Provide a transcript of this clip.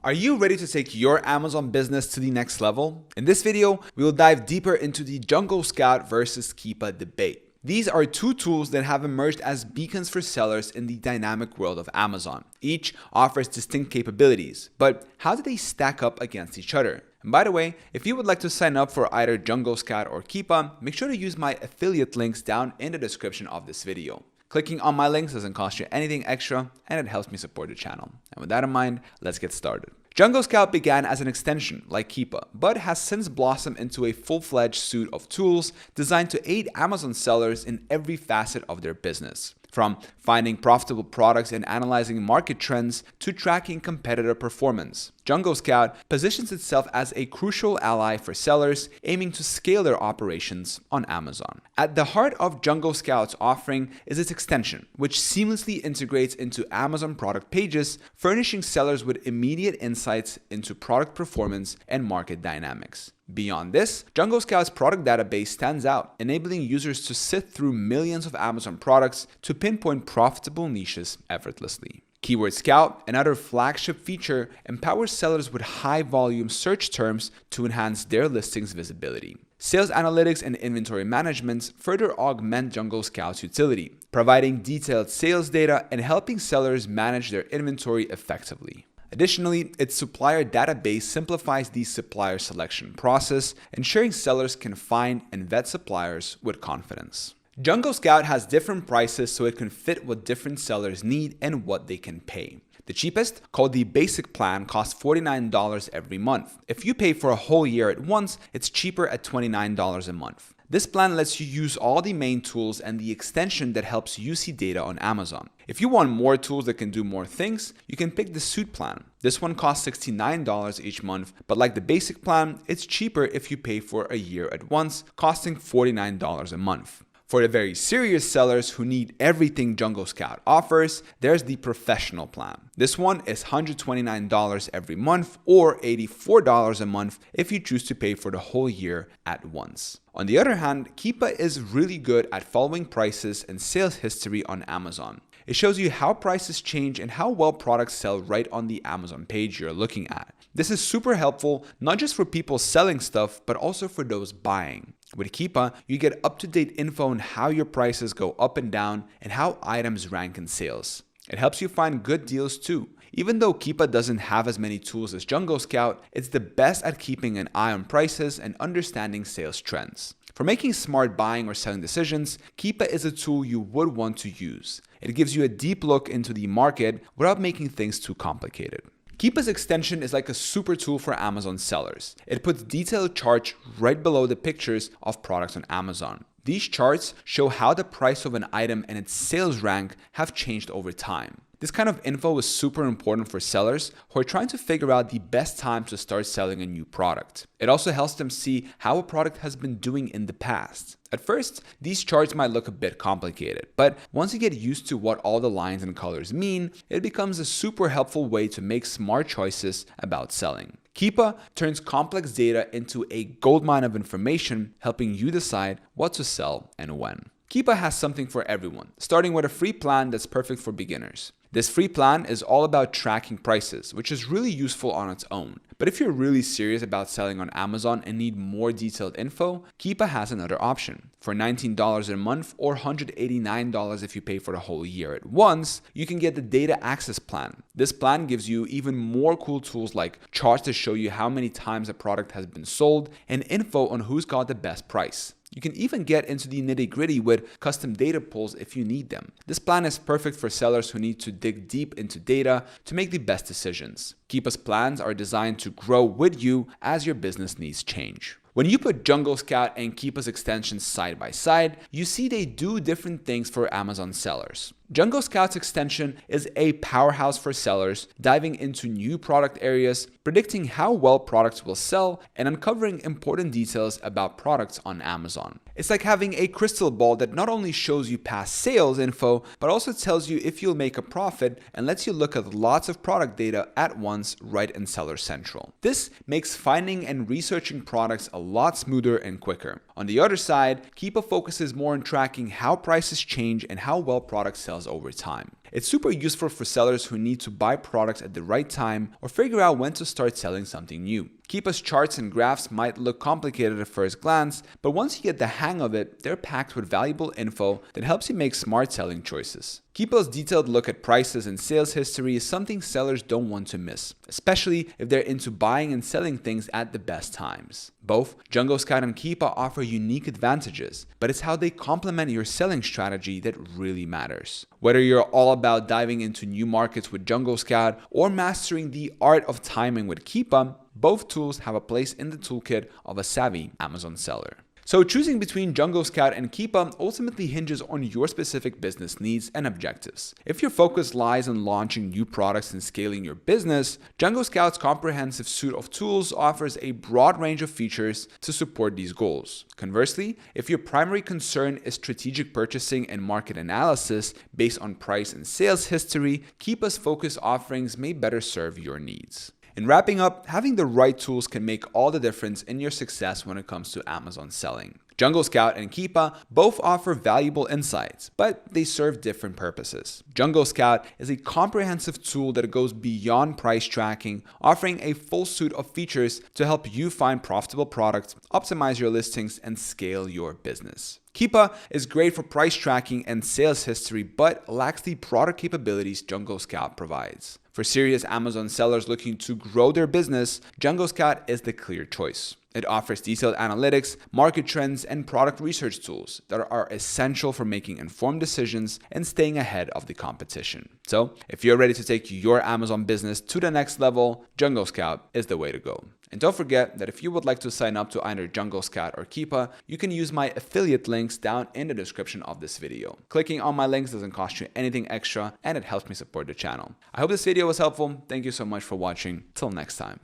Are you ready to take your Amazon business to the next level? In this video, we will dive deeper into the Jungle Scout versus Keepa debate. These are two tools that have emerged as beacons for sellers in the dynamic world of Amazon. Each offers distinct capabilities, but how do they stack up against each other? And by the way, if you would like to sign up for either Jungle Scout or Keepa, make sure to use my affiliate links down in the description of this video. Clicking on my links doesn't cost you anything extra, and it helps me support the channel. And with that in mind, let's get started. Jungle Scout began as an extension like Keepa, but has since blossomed into a full-fledged suite of tools designed to aid Amazon sellers in every facet of their business. From finding profitable products and analyzing market trends to tracking competitor performance, Jungle Scout positions itself as a crucial ally for sellers aiming to scale their operations on Amazon. At the heart of Jungle Scout's offering is its extension, which seamlessly integrates into Amazon product pages, furnishing sellers with immediate insights into product performance and market dynamics. Beyond this, Jungle Scout's product database stands out, enabling users to sift through millions of Amazon products to pinpoint profitable niches effortlessly. Keyword Scout, another flagship feature, empowers sellers with high-volume search terms to enhance their listings' visibility. Sales analytics and inventory management further augment Jungle Scout's utility, providing detailed sales data and helping sellers manage their inventory effectively. Additionally, its supplier database simplifies the supplier selection process, ensuring sellers can find and vet suppliers with confidence. Jungle Scout has different prices so it can fit what different sellers need and what they can pay. The cheapest, called the basic plan, costs $49 every month. If you pay for a whole year at once, it's cheaper at $29 a month. This plan lets you use all the main tools and the extension that helps you see data on Amazon. If you want more tools that can do more things, you can pick the Suite plan. This one costs $69 each month, but like the basic plan, it's cheaper if you pay for a year at once, costing $49 a month. For the very serious sellers who need everything Jungle Scout offers, there's the Professional plan. This one is $129 every month or $84 a month if you choose to pay for the whole year at once. On the other hand, Keepa is really good at following prices and sales history on Amazon. It shows you how prices change and how well products sell right on the Amazon page you're looking at. This is super helpful, not just for people selling stuff, but also for those buying. With Keepa, you get up-to-date info on how your prices go up and down and how items rank in sales. It helps you find good deals too. Even though Keepa doesn't have as many tools as Jungle Scout, it's the best at keeping an eye on prices and understanding sales trends. For making smart buying or selling decisions, Keepa is a tool you would want to use. It gives you a deep look into the market without making things too complicated. Keepa's extension is like a super tool for Amazon sellers. It puts detailed charts right below the pictures of products on Amazon. These charts show how the price of an item and its sales rank have changed over time. This kind of info is super important for sellers who are trying to figure out the best time to start selling a new product. It also helps them see how a product has been doing in the past. At first, these charts might look a bit complicated, but once you get used to what all the lines and colors mean, it becomes a super helpful way to make smart choices about selling. Keepa turns complex data into a goldmine of information, helping you decide what to sell and when. Keepa has something for everyone, starting with a free plan that's perfect for beginners. This free plan is all about tracking prices, which is really useful on its own. But if you're really serious about selling on Amazon and need more detailed info, Keepa has another option. For $19 a month or $189 if you pay for the whole year at once, you can get the Data Access plan. This plan gives you even more cool tools like charts to show you how many times a product has been sold and info on who's got the best price. You can even get into the nitty-gritty with custom data pulls if you need them. This plan is perfect for sellers who need to dig deep into data to make the best decisions. Keepa's plans are designed to grow with you as your business needs change. When you put Jungle Scout and Keepa's extensions side by side, you see they do different things for Amazon sellers. Jungle Scout's extension is a powerhouse for sellers, diving into new product areas, predicting how well products will sell, and uncovering important details about products on Amazon. It's like having a crystal ball that not only shows you past sales info, but also tells you if you'll make a profit and lets you look at lots of product data at once right in Seller Central. This makes finding and researching products a lot smoother and quicker. On the other side, Keepa focuses more on tracking how prices change and how well product sells over time. It's super useful for sellers who need to buy products at the right time or figure out when to start selling something new. Keepa's charts and graphs might look complicated at first glance, but once you get the hang of it, they're packed with valuable info that helps you make smart selling choices. Keepa's detailed look at prices and sales history is something sellers don't want to miss, especially if they're into buying and selling things at the best times. Both Jungle Scout and Keepa offer unique advantages, but it's how they complement your selling strategy that really matters. Whether you're all about diving into new markets with Jungle Scout or mastering the art of timing with Keepa, both tools have a place in the toolkit of a savvy Amazon seller. So choosing between Jungle Scout and Keepa ultimately hinges on your specific business needs and objectives. If your focus lies on launching new products and scaling your business, Jungle Scout's comprehensive suite of tools offers a broad range of features to support these goals. Conversely, if your primary concern is strategic purchasing and market analysis based on price and sales history, Keepa's focused offerings may better serve your needs. In wrapping up, having the right tools can make all the difference in your success when it comes to Amazon selling. Jungle Scout and Keepa both offer valuable insights, but they serve different purposes. Jungle Scout is a comprehensive tool that goes beyond price tracking, offering a full suite of features to help you find profitable products, optimize your listings, and scale your business. Keepa is great for price tracking and sales history, but lacks the product capabilities Jungle Scout provides. For serious Amazon sellers looking to grow their business, Jungle Scout is the clear choice. It offers detailed analytics, market trends, and product research tools that are essential for making informed decisions and staying ahead of the competition. So, if you're ready to take your Amazon business to the next level, Jungle Scout is the way to go. And don't forget that if you would like to sign up to either Jungle Scout or Keepa, you can use my affiliate links down in the description of this video. Clicking on my links doesn't cost you anything extra, and it helps me support the channel. I hope this video was helpful. Thank you so much for watching. Till next time.